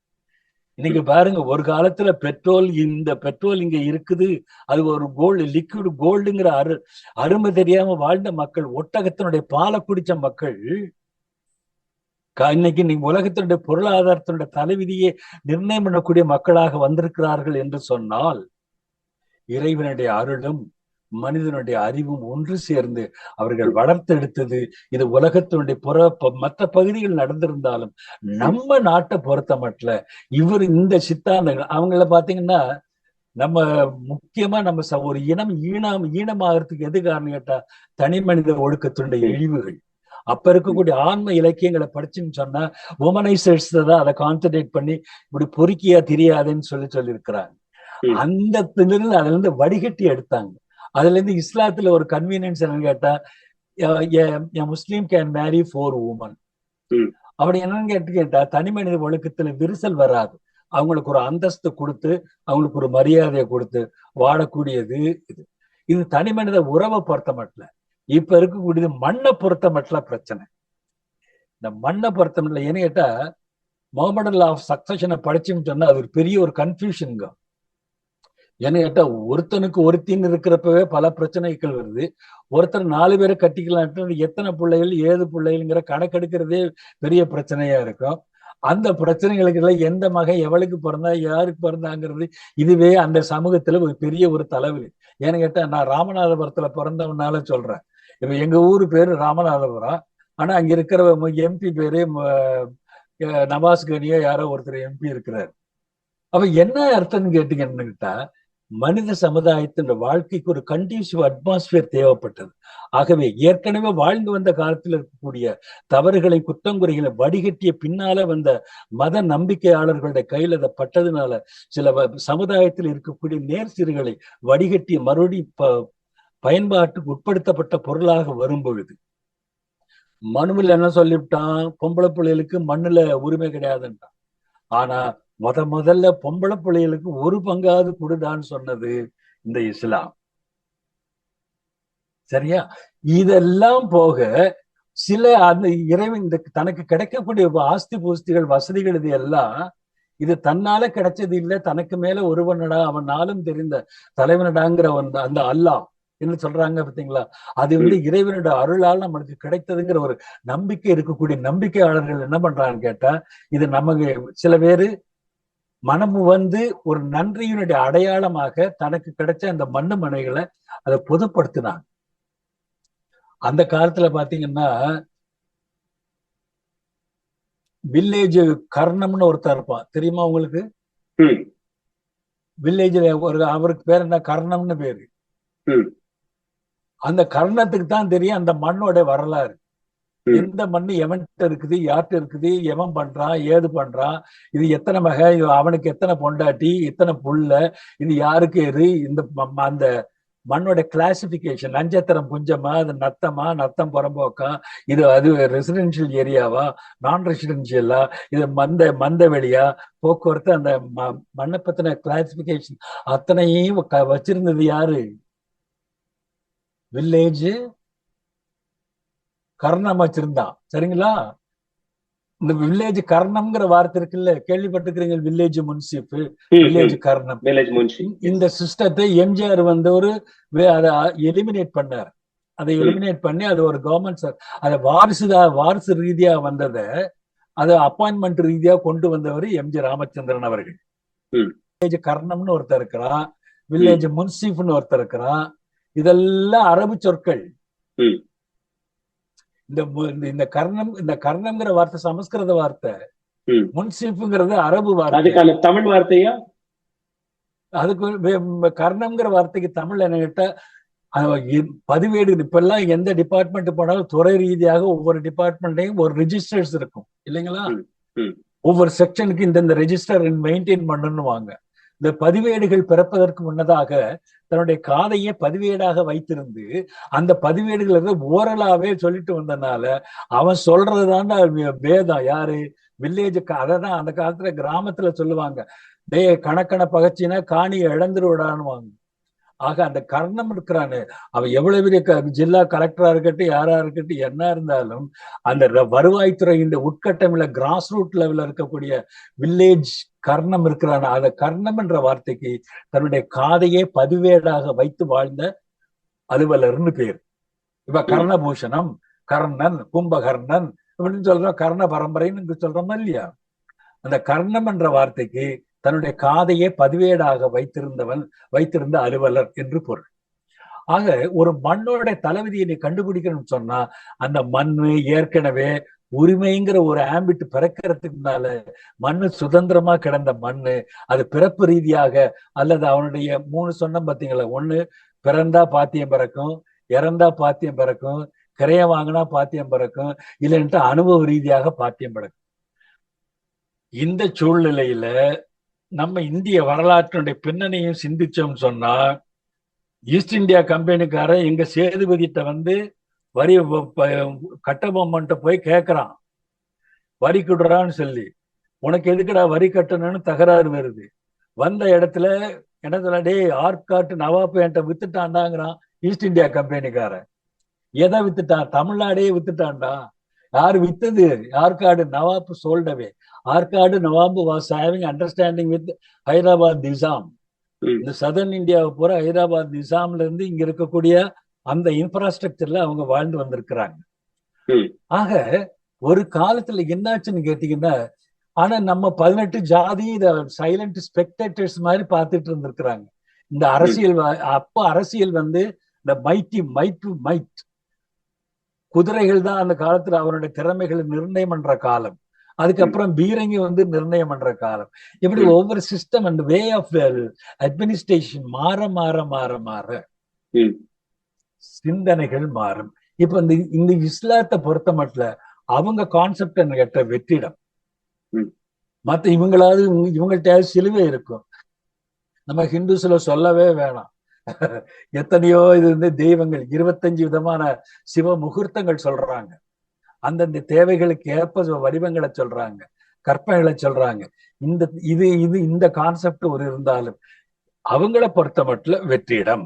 இன்னைக்கு பாருங்க, ஒரு காலத்துல பெட்ரோல் இங்க இருக்குது, அது ஒரு லிக்விட் கோல்டுங்கிற அருமை தெரியாம வாழ்ந்த மக்கள், ஒட்டகத்தினுடைய பாலை குடிச்ச மக்கள் இன்னைக்கு உலகத்தினுடைய பொருளாதாரத்தினுடைய தலைவிதியை நிர்ணயம் பண்ணக்கூடிய மக்களாக வந்திருக்கிறார்கள் என்று சொன்னால் இறைவனுடைய அருளும் மனிதனுடைய அறிவும் ஒன்று சேர்ந்து அவர்கள் வளர்த்தெடுத்தது. இது உலகத்தினுடைய மற்ற பகுதிகள் நடந்திருந்தாலும் நம்ம நாட்டை பொறுத்த மட்டும் இந்த சித்தாந்தங்கள் அவங்கள பாத்தீங்கன்னா நம்ம முக்கியமா நம்ம ஒரு ஈனமாகறதுக்கு எது காரணம் கேட்டா தனி மனித ஒழுக்கத்தினுடைய இழிவுகள். அப்ப இருக்கக்கூடிய ஆன்ம இலக்கியங்களை படிச்சுன்னு சொன்னா உமனைசர்ஸ் தான் அதை கான்சன்ட்ரேட் பண்ணி இப்படி பொறுக்கியா தெரியாதுன்னு சொல்லியிருக்கிறாங்க. அதுல இருந்து வடிகட்டி எடுத்தாங்க. அதுல இருந்து இஸ்லாத்துல ஒரு கன்வீனியன்ஸ் என்னன்னு கேட்டா முஸ்லீம் கேன் மேரி 4 women. அப்படி என்னன்னு கேட்டா தனி மனித ஒழுக்கத்துல விரிசல் வராது. அவங்களுக்கு ஒரு அந்தஸ்து கொடுத்து அவங்களுக்கு ஒரு மரியாதையை கொடுத்து வாழக்கூடியது இது தனி மனித உறவை பொறுத்த மட்டும். இப்ப இருக்கக்கூடியது மண்ணை பொறுத்த மட்டும் பிரச்சனை. இந்த மண்ணை பொறுத்த மட்டும் ஏன்னு கேட்டா முகமது லா ஆஃப் சக்சஷனை படிச்சுன்னு சொன்னா அது ஒரு பெரிய ஒரு கன்ஃபியூஷனுங்க. ஏன்னு கேட்டா ஒருத்தனுக்கு ஒருத்தின்னு இருக்கிறப்பவே பல பிரச்சனைகள் வருது. ஒருத்தர் 4 பேரை கட்டிக்கலாம், எத்தனை பிள்ளைகள் ஏது பிள்ளைகள்ங்கிற கணக்கெடுக்கிறதே பெரிய பிரச்சனையா இருக்கும். அந்த பிரச்சனைகளுக்கு எல்லாம் எந்த மகன் எவளுக்கு பிறந்தா யாருக்கு பிறந்தாங்கிறது இதுவே அந்த சமூகத்துல ஒரு பெரிய ஒரு தலைவலி. ஏன்னு கேட்டா நான் ராமநாதபுரத்துல பிறந்தவனால சொல்றேன். இப்ப எங்க ஊரு பேரு ராமநாதபுரம், ஆனா அங்க இருக்கிற MP பேரு நவாஸ் கனியா யாரோ ஒருத்தர் MP இருக்கிறார். அப்ப என்ன அர்த்தம்னு கேட்டீங்கன்னா மனித சமுதாயத்தின் வாழ்க்கைக்கு ஒரு கண்டியூசிவ் அட்மாஸ்பியர் தேவைப்பட்டது. ஆகவே ஏற்கனவே வாழ்ந்து வந்த காலத்தில் இருக்கக்கூடிய தவறுகளை குற்றங்குறைகளை வடிகட்டிய பின்னால வந்த மத நம்பிக்கையாளர்களுடைய கையில் அதை பட்டதுனால சில சமுதாயத்தில் இருக்கக்கூடிய நேர்சிறுகளை வடிகட்டிய மறுபடி பயன்பாட்டுக்கு உட்படுத்தப்பட்ட பொருளாக வரும் பொழுது மனுவில் என்ன சொல்லிவிட்டான், பொம்பளை பிள்ளைகளுக்கு மண்ணுல உரிமை கிடையாதுன்றான். ஆனா முதல்ல பொம்பளை பிள்ளைகளுக்கு ஒரு பங்காவது கொடுடான்னு சொன்னது இந்த இஸ்லாம். சரியா? இதெல்லாம் போக சில அந்த இறைவன் இந்த தனக்கு கிடைக்கக்கூடிய ஆஸ்தி பூஸ்திகள் வசதிகள் இது எல்லாம் இது தன்னால கிடைச்சது இல்லை, தனக்கு மேல ஒருவனடா அவன் நாளும் தெரிந்த தலைவனடாங்கிற அந்த அல்லாஹ் என்ன சொல்றாங்க பார்த்தீங்களா? அது இறைவனோட அருளால் நம்மளுக்கு கிடைத்ததுங்கிற ஒரு நம்பிக்கை இருக்கக்கூடிய நம்பிக்கையாளர்கள் என்ன பண்றாங்கன்னு கேட்டா, இது நமக்கு சில பேரு மனம் வந்து ஒரு நன்றியினுடைய அடையாளமாக தனக்கு கிடைச்ச அந்த மண்ணு மனைகளை அதை பொதுப்படுத்தினாங்க. அந்த காலத்துல பாத்தீங்கன்னா வில்லேஜ் கர்ணம்னு ஒருத்தர் இருப்பான், தெரியுமா உங்களுக்கு? வில்லேஜ்ல அவருக்கு பேர் என்ன, கர்ணம்னு பேரு. அந்த கர்ணத்துக்கு தான் தெரியும் அந்த மண்ணோட வரலாறு. எந்த மண்ணு எவன்கிட்ட இருக்குது, யார்கிட்ட இருக்குது, எவன் பண்றான், ஏது பண்றான், இது எத்தனை மகை, அவனுக்கு எத்தனை பொண்டாட்டி, எத்தனை புள்ள, இது யாருக்கு எது, இந்த அந்த மண்ணோட கிளாசிபிகேஷன், நஞ்சத்திரம் புஞ்சமா, அது நத்தமா, நத்தம் புறம்போக்கா, இது அது ரெசிடென்சியல் ஏரியாவா, நான் ரெசிடென்சியலா, இது மந்த வெளியா, போக்குவரத்து, அந்த மண்ணை பத்தின கிளாசிபிகேஷன் அத்தனையும் வச்சிருந்தது யாரு? வில்லேஜ் கர்ணம் வச்சிருந்தான். சரிங்களா? இந்த வில்லேஜ் கர்ணம்ங்கிற வார்த்தை இருக்குல்ல, கேள்விப்பட்டிருக்கிறீங்க? வில்லேஜ் முன்சிப், வில்லேஜ் கர்ணம். இந்த சிஸ்டத்தை எம்ஜிஆர் வந்து அதை எலிமினேட் பண்ணார். அதை எலிமினேட் பண்ணி அது ஒரு கவர்மெண்ட் அதை வாரிசு ரீதியா வந்ததை அதை அப்பாயின்மெண்ட் ரீதியா கொண்டு வந்தவர் எம்ஜி ராமச்சந்திரன் அவர்கள். வில்லேஜ் கர்ணம்னு ஒருத்தர் இருக்கிறான், வில்லேஜ் முன்சிப்னு ஒருத்தர் இருக்கிறான். இதெல்லாம் அரபு சொற்கள். இந்த கர்ணம்ங்கிற வார்த்தை சமஸ்கிருத வார்த்தை, முன்சிப்ங்கிறது அரபு வார்த்தை. அதுக்கான தமிழ் வார்த்தையா? அதுக்கு கர்ணம்ங்கிற வார்த்தைக்கு தமிழ் என்ன கேட்டா பதிவேடு. இப்ப எல்லாம் எந்த டிபார்ட்மெண்ட் போனாலும் துறை ரீதியாக ஒவ்வொரு டிபார்ட்மெண்ட்டையும் ஒரு ரெஜிஸ்டர்ஸ் இருக்கும் இல்லைங்களா? ஒவ்வொரு செக்ஷனுக்கு இந்த ரெஜிஸ்டர் மெயின்டைன் பண்ணணுவாங்க. இந்த பதிவேடுகள் பிறப்பதற்கு முன்னதாக தன்னுடைய காதையே பதிவேடாக வைத்திருந்து அந்த பதிவேடுகள் ஓரலாவே சொல்லிட்டு வந்தனால அவன் சொல்றதுதான் வேதம். யாரு? வில்லேஜ். அதான் அந்த காலத்துல கிராமத்துல சொல்லுவாங்க, கணக்கண பகச்சினா காணியை இழந்துருவிடான்னுவாங்க. ஆக அந்த கர்ணம் இருக்கிறானு அவன் எவ்வளவு பெரிய ஜில்லா கலெக்டரா இருக்கட்டும், யாரா இருக்கட்டும், என்ன இருந்தாலும் அந்த வருவாய்த்துறை இந்த உட்கட்டமில்ல கிராஸ் ரூட் லெவல்ல இருக்கக்கூடிய வில்லேஜ் கர்ணம் இருக்கிறான அந்த கர்ணம் என்ற வார்த்தைக்கு தன்னுடைய காதையே பதிவேடாக வைத்து வாழ்ந்த அலுவலர்னு பேர். இப்ப கர்ணபூஷணம், கர்ணன், கும்பகர்ணன் அப்படின்னு சொல்றோம், கர்ண பரம்பரைன்னு சொல்றோமா இல்லையா? அந்த கர்ணம் என்ற வார்த்தைக்கு தன்னுடைய காதையே பதிவேடாக வைத்திருந்த அலுவலர் என்று பொருள். ஆக ஒரு மண்ணோட தளபதியை நீ கண்டுபிடிக்கணும்னு சொன்னா அந்த மண்ணு ஏற்கனவே உரிமைங்கிற ஒரு ஆம்பிட் பிறக்கிறதுக்குனால மண்ணு சுதந்திரமா கிடந்த மண்ணு, அது பிறப்பு ரீதியாக அல்லது அவனுடைய 3 சொன்ன பார்த்தீங்களா, ஒண்ணு பிறந்தா பாத்தியம் பிறக்கும், இறந்தா பாத்தியம் பிறக்கும், கிரையம் வாங்கினா பாத்தியம் பிறக்கும், இல்லைன்ட்டு அனுபவ ரீதியாக பாத்தியம் பிறக்கும். இந்த சூழ்நிலையில நம்ம இந்திய வரலாற்றினுடைய பின்னணியும் சிந்திச்சோம்னு சொன்னா, ஈஸ்ட் இந்தியா கம்பெனிக்கார எங்க சேதுபதிட்ட வந்து வரி கட்டபொம்மன்ட்ட போய் கேட்கறான், வரி கட்டுறான்னு சொல்லி. உனக்கு எதுக்குடா வரி கட்டணும்னு தகராறு வருது. வந்த இடத்துல என்ன சொல்ல, டே ஆர்காட்டு நவாப்பு என்கிட்ட வித்துட்டான்டாங்கிறான் ஈஸ்ட் இந்தியா கம்பெனிக்கார. எதை வித்துட்டான்? தமிழ்நாடே வித்துட்டான்டா. யாரு வித்தது? Arcot Nawab sold away. Arcot Nawab was having understanding with Hyderabad Nizam. இந்த சதர்ன் இந்தியாவை பூரா ஹைதராபாத் நிசாம்ல இருந்து இங்க இருக்கக்கூடிய அந்த இன்ஃப்ராஸ்ட்ரக்சர்ல அவங்க வாழ்ந்து வந்திருக்கிறாங்க. ஆக ஒரு காலத்துல என்னாச்சுன்னு கேட்டீங்கன்னா, ஆனா நம்ம 18 ஜாதி இத சைலண்ட் ஸ்பெக்டேட்டர்ஸ் மாதிரி பார்த்துட்டு இருந்திருக்கிறாங்க. இந்த அரசியல் அப்ப அரசியல் வந்து இந்த மைட் குதிரைகள் தான் அந்த காலத்துல அவருடைய திறமைகளை நிர்ணயம் பண்ற காலம். அதுக்கப்புறம் பீரங்கி வந்து நிர்ணயம் பண்ற காலம். இப்படி ஒவ்வொரு system and way of administration மாற மாற மாற மாற சிந்தனைகள் மாறும். இப்ப இந்த இஸ்லாத்தை பொறுத்த மட்டும் அவங்க கான்செப்ட் என்ன கேட்ட வெற்றிடம். மத்த இவங்களாவது இவங்கள்ட்ட சிலுவை இருக்கும். நம்ம ஹிந்துஸ்ல சொல்லவே வேணாம். எத்தனையோ இது வந்து தெய்வங்கள் 25 விதமான சிவ முகூர்த்தங்கள் சொல்றாங்க. அந்தந்த தேவைகளுக்கு ஏற்ப வடிவங்களை சொல்றாங்க, கற்பனைகளை சொல்றாங்க. இந்த இந்த கான்செப்ட் ஒரு இருந்தாலும் அவங்கள பொறுத்த மட்டும் வெற்றிடம்.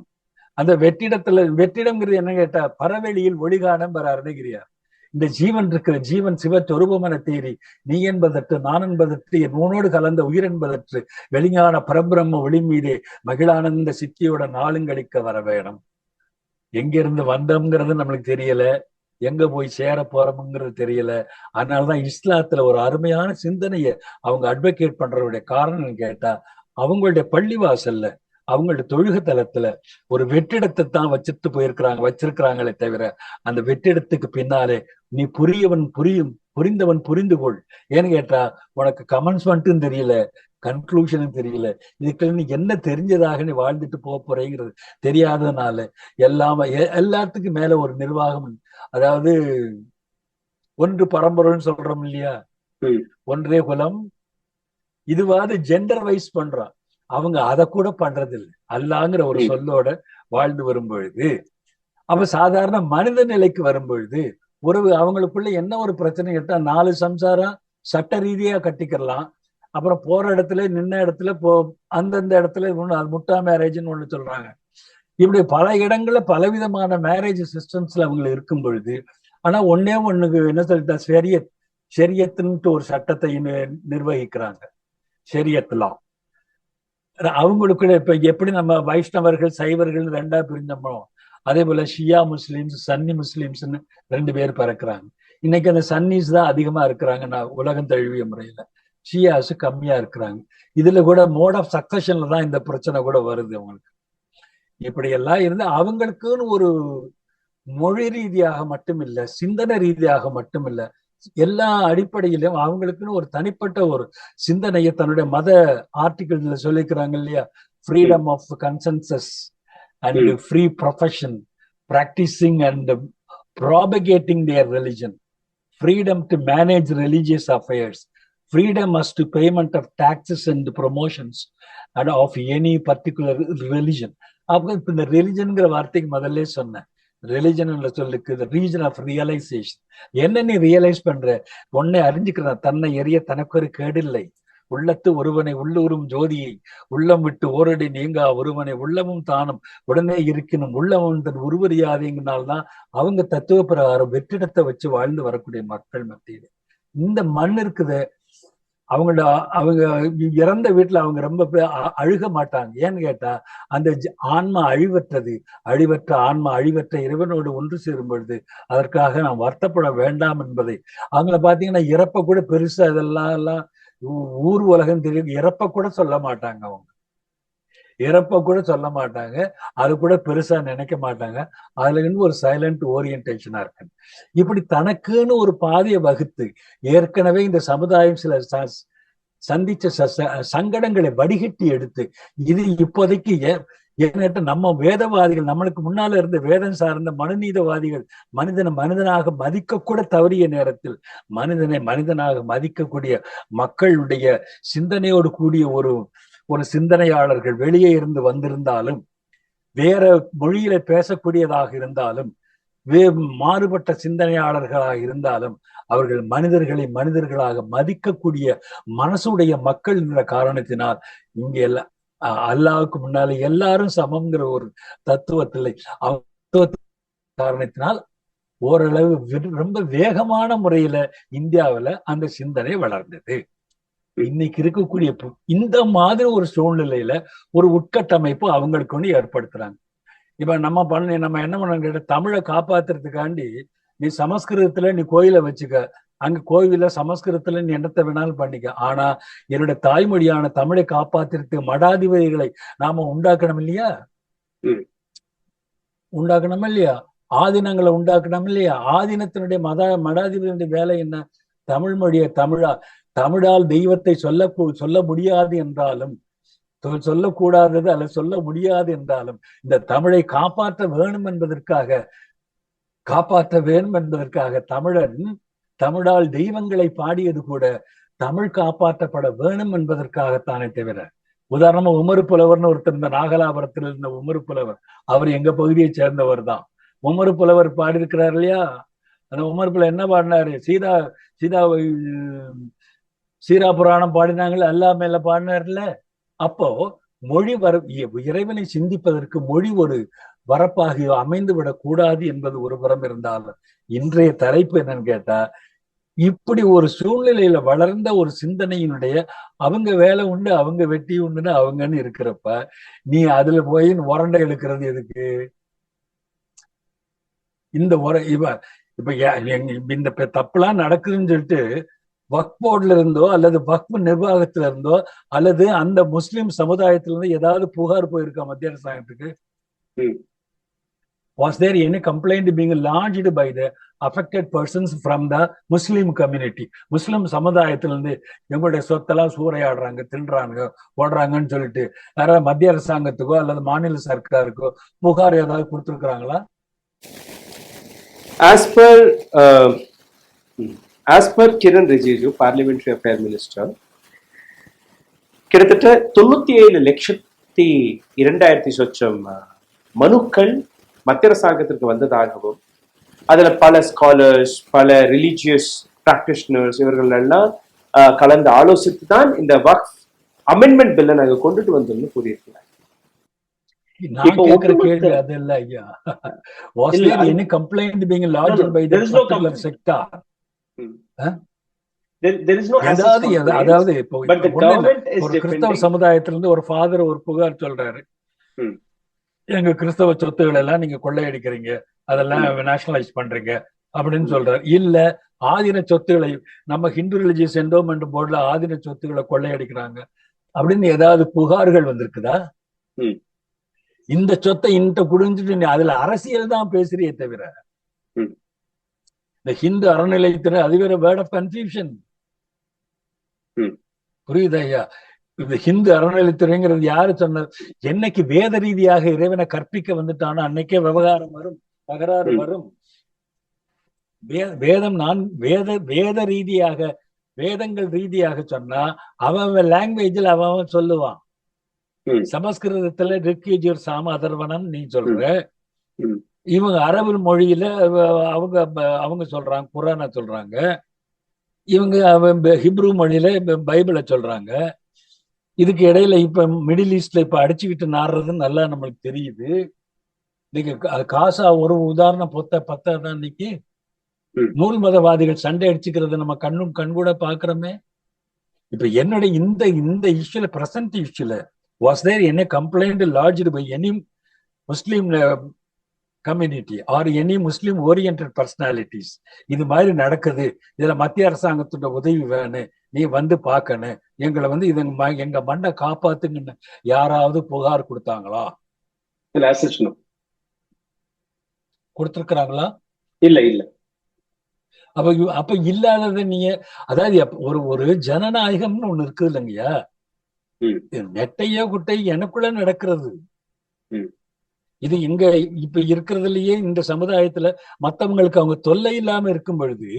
அந்த வெற்றிடம்ங்கிறது என்ன கேட்டா, பரவெளியில் ஒளிகாணம் பெற அருணகிரியார். இந்த ஜீவன் இருக்கிற ஜீவன் சிவச்சொரூபமென தேறி நீ என்பதற்கு நான் என்பதற்கு என் உனோடு கலந்த உயிர் என்பதற்கு வெளிஞான பரபிரம்ம ஒளி மீதே மகிழானந்த சித்தியோட நாளுங்கழிக்க வர வேணும். எங்கிருந்து வந்தோம்ங்கிறது நம்மளுக்கு தெரியல, எங்க போய் சேர போறோம்ங்கிறது தெரியல. அதனாலதான் இஸ்லாத்துல ஒரு அருமையான சிந்தனையை அவங்க அட்வொகேட் பண்றதுடைய காரணம் கேட்டா, அவங்களுடைய பள்ளிவாசல்ல அவங்களுடைய தொழுகை தலத்துல ஒரு வெற்றிடத்தை தான் வச்சிருக்கிறாங்களே தவிர, அந்த வெற்றிடத்துக்கு பின்னாலே நீ புரிந்தவன் புரிந்து கொள். ஏன்னு கேட்டா, உனக்கு கமெண்ட்ஸ்மெண்ட்டும் தெரியல, கன்க்ளூஷனும் தெரியல, இதுக்கு நீ என்ன தெரிஞ்சதாக நீ வாழ்ந்துட்டு போறேங்கிறது தெரியாததுனால எல்லாத்துக்கும் மேல ஒரு நிர்வாகம், அதாவது ஒன்று பரம்பரைன்னு சொல்றோம் இல்லையா, ஒன்றே குலம், இதுவாது ஜெண்டர் வைஸ் பண்றான். அவங்க அதை கூட பண்றது இல்லை. அல்லாங்கிற ஒரு சொல்லோட வாழ்ந்து வரும் பொழுது, அப்ப சாதாரண மனித நிலைக்கு வரும் பொழுது அவங்களுக்குள்ள என்ன ஒரு பிரச்சனை கேட்டா, 4 சம்சாரம் சட்ட ரீதியா கட்டிக்கலாம். அப்புறம் போற இடத்துல நின்ன இடத்துல அந்தந்த இடத்துல முட்டா மேரேஜ்னு ஒண்ணு சொல்றாங்க. இப்படி பல இடங்கள்ல பலவிதமான மேரேஜ் சிஸ்டம்ஸ்ல அவங்க இருக்கும் பொழுது, ஆனா ஒண்ணுக்கு என்ன சொல்லிட்டா, ஷரியத்துன்ட்டு ஒரு சட்டத்தை நிர்வகிக்கிறாங்க, ஷரியத்துலாம். அவங்களுக்குள்ள இப்ப எப்படி நம்ம வைஷ்ணவர்கள் சைவர்கள் 2ஆ பிரிஞ்சோமோ, அதே போல ஷியா முஸ்லிம்ஸ் சன்னி முஸ்லிம்ஸ்ன்னு 2 பேர் பிறக்கிறாங்க. இன்னைக்கு அந்த சன்னிஸ் தான் அதிகமா இருக்கிறாங்க நான் உலகம் தழுவிய முறையில, ஷியாஸ் கம்மியா இருக்கிறாங்க. இதுல கூட மோட் ஆஃப் சக்சஷன்ல தான் இந்த பிரச்சனை கூட வருது அவங்களுக்கு. இப்படி எல்லாம் இருந்து அவங்களுக்குன்னு ஒரு மொழி ரீதியாக மட்டும் இல்ல, சிந்தனை ரீதியாக மட்டும் இல்ல, எல்லா அடிப்படையிலும் அவங்களுக்குன்னு ஒரு தனிப்பட்ட ஒரு சிந்தனையை தன்னுடைய மத ஆர்டிகிள்ல சொல்லிக்கிறாங்க இல்லையா, freedom of consensus and free profession, practising and propagating their religion, freedom to manage religious affairs, freedom as to payment of taxes and promotions and of any particular religion. அப்ப இப்ப இந்த ரிலிஜன்ங்கிற வார்த்தைக்கு முதல்ல சொன்னேன், ரிலிஜன் சொல்லுக்கு ரீஜன் ஆஃப் ரியலைசேஷன். என்ன நீ ரியலைஸ் பண்ற, உன்னை அறிஞ்சுக்கிறான், தன்னை எரிய தனக்கொரு கேடில்லை, உள்ளத்து ஒருவனை உள்ளூரும் ஜோதியை உள்ளம் விட்டு ஓரடி நீங்கா ஒருவனை உள்ளமும் தானும் உடனே இருக்கணும் உள்ளமும் தன் உருவறியாதீங்கனால்தான் அவங்க தத்துவ பிரகாரம் வெற்றிடத்தை வச்சு வாழ்ந்து வரக்கூடிய மக்கள் மத்தியில இந்த மண் இருக்குது. அவங்க இறந்த வீட்டுல அவங்க ரொம்ப அழுக மாட்டாங்க. ஏன்னு கேட்டா, அந்த ஆன்மா அழிவற்ற ஆன்மா அழிவற்ற இறைவனோடு ஒன்று சேரும் பொழுது அதற்காக நாம் வருத்தப்பட வேண்டாம் என்பதை அவங்கள பாத்தீங்கன்னா, இறப்ப கூட பெருசா இதெல்லாம் ஊர் உலகம் தெரியும், இறப்ப கூட சொல்ல மாட்டாங்க. அவங்க இறப்ப கூட சொல்ல மாட்டாங்க, அது கூட பெருசா நினைக்க மாட்டாங்க. அதுல இருந்து ஒரு சைலண்ட் ஓரியன்டேஷனா இருக்கு. இப்படி தனக்குன்னு ஒரு பாதையை வகுத்து ஏற்கனவே இந்த சமுதாயம் சில சந்திச்ச சங்கடங்களை வடிகட்டி எடுத்து, இது இப்போதைக்கு ஏன்னுட்டு நம்ம வேதவாதிகள், நம்மளுக்கு முன்னால இருந்த வேதம் சார்ந்த மனுநீதவாதிகள் மனிதனை மனிதனாக மதிக்க கூட தவறிய நேரத்தில் மனிதனை மனிதனாக மதிக்கக்கூடிய மக்களுடைய சிந்தனையோடு கூடிய ஒரு சிந்தனையாளர்கள் வெளியே இருந்து வந்திருந்தாலும், வேற மொழியில பேசக்கூடியதாக இருந்தாலும், மாறுபட்ட சிந்தனையாளர்களாக இருந்தாலும், அவர்கள் மனிதர்களை மனிதர்களாக மதிக்கக்கூடிய மனசுடைய மக்கள் என்ற காரணத்தினால் இங்க எல்லாம் அல்லாஹ்வுக்கு முன்னால எல்லாரும் சமம்ங்கிற ஒரு தத்துவத்தில் காரணத்தினால் ஓரளவு ரொம்ப வேகமான முறையில இந்தியாவில அந்த சிந்தனை வளர்ந்தது. இன்னைக்கு இருக்கக்கூடிய இந்த மாதிரி ஒரு சூழ்நிலையில ஒரு உட்கட்டமைப்பு அவங்களுக்கு ஒண்ணு ஏற்படுத்துறாங்க. இப்ப நம்ம என்ன பண்ண, தமிழை காப்பாத்துறதுக்காண்டி நீ சமஸ்கிருதத்துல நீ கோயிலை வச்சுக்க, அங்க கோவில சமஸ்கிருதத்துல நீ என்னத்தை வேணாலும் பண்ணிக்க, ஆனா என்னுடைய தாய்மொழியான தமிழை காப்பாத்துறதுக்கு மடாதிபதிகளை நாம உண்டாக்கணும் இல்லையா, ஆதீனங்களை உண்டாக்கணும் இல்லையா. ஆதீனத்தினுடைய மடாதிபதியுடைய வேலை என்ன, தமிழ் மொழியை தமிழால் தெய்வத்தை சொல்ல முடியாது என்றாலும், சொல்லக்கூடாதது அல்ல சொல்ல முடியாது என்றாலும், இந்த தமிழை காப்பாற்ற வேணும் என்பதற்காக தமிழால் தெய்வங்களை பாடியது கூட தமிழ் காப்பாற்றப்பட வேணும் என்பதற்காகத்தானே தவிர, உதாரணமா உமறு புலவர்னு ஒருத்தர் இந்த நாகலாபுரத்தில் இருந்த உமறு புலவர், அவர் எங்க பகுதியை சேர்ந்தவர் தான். உமறு புலவர் பாடியிருக்கிறார் இல்லையா, அந்த உமர் பிள்ளை என்ன பாடினாரு? சீதா சீரா புராணம் பாடினாங்களே, அல்லா மேல பாடினார்ல. அப்போ மொழி இறைவனை சிந்திப்பதற்கு மொழி ஒரு வரப்பாக அமைந்து விடக்கூடாது என்பது ஒரு புறம் இருந்தாலும், இன்றைய தலைப்பு என்னன்னு கேட்டா, இப்படி ஒரு சூழ்நிலையில வளர்ந்த ஒரு சிந்தனையினுடைய அவங்க வேலை உண்டு, அவங்க வெட்டி உண்டுன்னு அவங்கன்னு இருக்கிறப்ப, நீ அதுல போய் உரண்டை இழுக்கிறது எதுக்கு? இந்த இந்த தப்புலாம் நடக்குதுன்னு சொல்லிட்டு வக்ஃப் போர்டுல இருந்தோ அல்லது வக்ஃப் நிர்வாகத்துல இருந்தோ அல்லது அந்த முஸ்லிம் சமுதாயத்துல இருந்து ஏதாவது புகார் போயிருக்கா மத்திய அரசாங்கத்துக்கு? Was there any complaint being lodged by the affected persons from the Muslim community? முஸ்லிம் சமுதாயத்திலிருந்து எங்களுடைய சொத்தெல்லாம் சூறையாடுறாங்க, தின்றாங்க, ஓடுறாங்கன்னு சொல்லிட்டு யாராவது மத்திய அரசாங்கத்துக்கோ அல்லது மாநில சர்க்காருக்கோ புகார் ஏதாவது கொடுத்துருக்காங்களா? As per Kiran Rijiju, Parliamentary Affairs Minister, கிட்டத்தட்ட 97,02,000 மனுக்கள் மத்திய அரசாங்கத்திற்கு வந்ததாகவும், அதுல பல ஸ்காலர்ஸ், பல ரிலீஜியஸ் பிராக்டிஷனர்ஸ் இவர்கள் எல்லாம் கலந்து ஆலோசித்து தான் இந்த வக்ஃப் அமெண்ட்மெண்ட் பில்லை நாங்க கொண்டுட்டு வந்தோம்னு கூறியிருக்கிறார். நான் கேட்கிற கேள்வி அது இல்ல ஐயா. Was there any complaint being lodged by the particular sector? There is no அதாவது இப்போ ஒரு கிறிஸ்தவ சமுதாயத்திலிருந்து ஒரு ஃபாதர் ஒரு புகார் சொல்றாரு, எங்க கிறிஸ்தவ சொத்துக்கள் எல்லாம் நீங்க கொள்ளையடிக்கிறீங்க, அதெல்லாம் நேஷனலைஸ் பண்றீங்க அப்படின்னு சொல்றாரு. இல்ல ஆதீன சொத்துக்களை நம்ம ஹிந்து ரிலிஜியஸ் என்டோமெண்ட் போர்டுல ஆதீன சொத்துக்களை கொள்ளையடிக்கிறாங்க அப்படின்னு ஏதாவது புகார்கள் வந்திருக்குதா? இந்த சொத்தை இந்த குடிஞ்சிட்டு நீ அதுல அரசியல் தான் பேசுறியே தவிர இந்த ஹிந்து அறநிலையத்துறை அது வேற வேர்ட் ஆஃப் கன்ஃபியூஷன். புரியுதா ஐயா? இந்த ஹிந்து அறநிலையத்துறைங்கிறது யாரு சொன்னது? என்னைக்கு வேத ரீதியாக இறைவனை கற்பிக்க வந்துட்டானோ அன்னைக்கே விவகாரம் வரும், தகராறு வரும். வேதம் வேத ரீதியாக வேதங்கள் ரீதியாக சொன்னா அவன் லாங்குவேஜில் அவன் சொல்லுவான். சமஸ்கிருதத்துல ரிக்யஜுர் சாம அதர்வனம் நீ சொல்ற, இவங்க அரபு மொழியில அவங்க சொல்றாங்க, குரானை சொல்றாங்க, இவங்க ஹிப்ரு மொழியில பைபிளை சொல்றாங்க. இதுக்கு இடையில இப்ப மிடில் ஈஸ்ட்ல இப்ப அடிச்சுக்கிட்டு நாடுறதுன்னு நல்லா நம்மளுக்கு தெரியுது. நீங்க காசா ஒரு உதாரணம் பத்தான் இன்னைக்கு நூல் மதவாதிகள் சண்டை அடிச்சுக்கிறது நம்ம கண்கூட பாக்குறோமே. இப்ப என்னுடைய இந்த இஷ்யூல present இஷ்யூல was there any complaint lodged by any Muslim community or any Muslim oriented personalities? இது மாதிரி நடக்குது, இதுல மத்திய அரசாங்கத்தோட உதவி வேணும், நீ வந்து பாக்கணும், எங்களை வந்து இது எங்க மண்ணை காப்பாத்துங்கன்னு யாராவது புகார் கொடுத்தாங்களா? கொடுத்திருக்கிறாங்களா? இல்ல. அப்ப இல்லாதது நீங்க அதாவது ஒரு ஜனநாயகம்னு ஒண்ணு இருக்குது இல்லைங்கய்யா. நெட்டையோ குட்டை எனக்குள்ள நடக்கிறது. இது இங்க இப்ப இருக்கிறதுலயே இந்த சமுதாயத்துல மத்தவங்களுக்கு அவங்க தொல்லை இல்லாம இருக்கும் பொழுது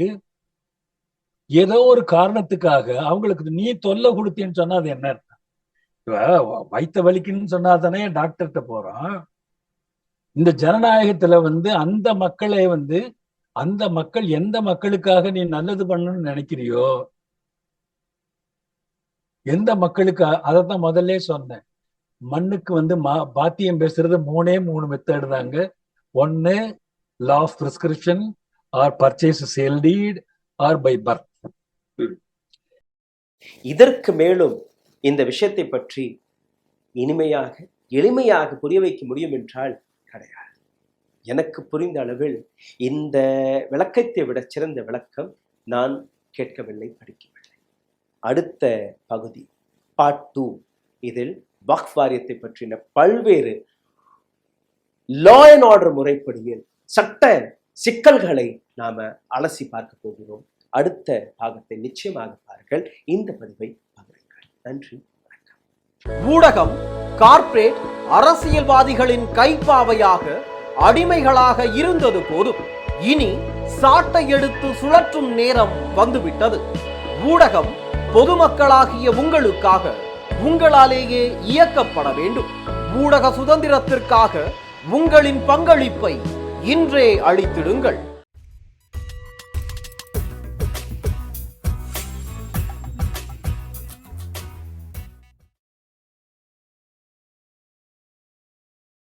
ஏதோ ஒரு காரணத்துக்காக அவங்களுக்கு நீ தொல்லை கொடுத்தேன்னு சொன்னா அது என்ன அர்த்தம்? வைத்த வலிக்குன்னு சொன்னா தானே டாக்டர்கிட்ட போறோம். இந்த ஜனநாயகத்துல அந்த மக்களை அந்த மக்கள் எந்த மக்களுக்காக நீ நல்லது பண்ணணும்னு நினைக்கிறியோ, எந்த மக்களுக்கு, அதைத்தான் முதல்ல சொன்னேன். மண்ணுக்கு பாத்தியம் பேசுறது 3 மெத்தட் தாங்க. ஒன்னு law of prescription or purchase sale deed or by birth. இதற்கு மேலும் இந்த விஷயத்தை பற்றி இனிமையாக எளிமையாக புரிய வைக்க முடியும் என்றால் கிடையாது. எனக்கு புரிந்த அளவில் இந்த விளக்கத்தை விட சிறந்த விளக்கம் நான் கேட்கவில்லை, படிக்கவில்லை. அடுத்த பகுதி பார்ட் 2, இதில் வக்ஃப் வாரியத்தை பற்றின பல்வேறு லா அண்ட் ஆர்டர் முறைப்படியில் சட்ட சிக்கல்களை நாம அலசி பார்க்க போகிறோம். அடுத்த பாகத்தை நிச்சயமாக பாருங்கள். இந்த பதிவை பகிருங்கள். நன்றி, வணக்கம். ஊடகம் கார்ப்பரேட் அரசியல்வாதிகளின் கைப்பாவையாக அடிமைகளாக இருந்தது போதும், இனி சாட்டை எடுத்து சுழற்றும் நேரம் வந்துவிட்டது. ஊடகம் பொதுமக்களாகிய உங்களுக்காக உங்களாலேயே இயக்கப்பட வேண்டும். ஊடக சுதந்திரத்திற்காக உங்களின் பங்களிப்பை இன்றே அளித்திடுங்கள்.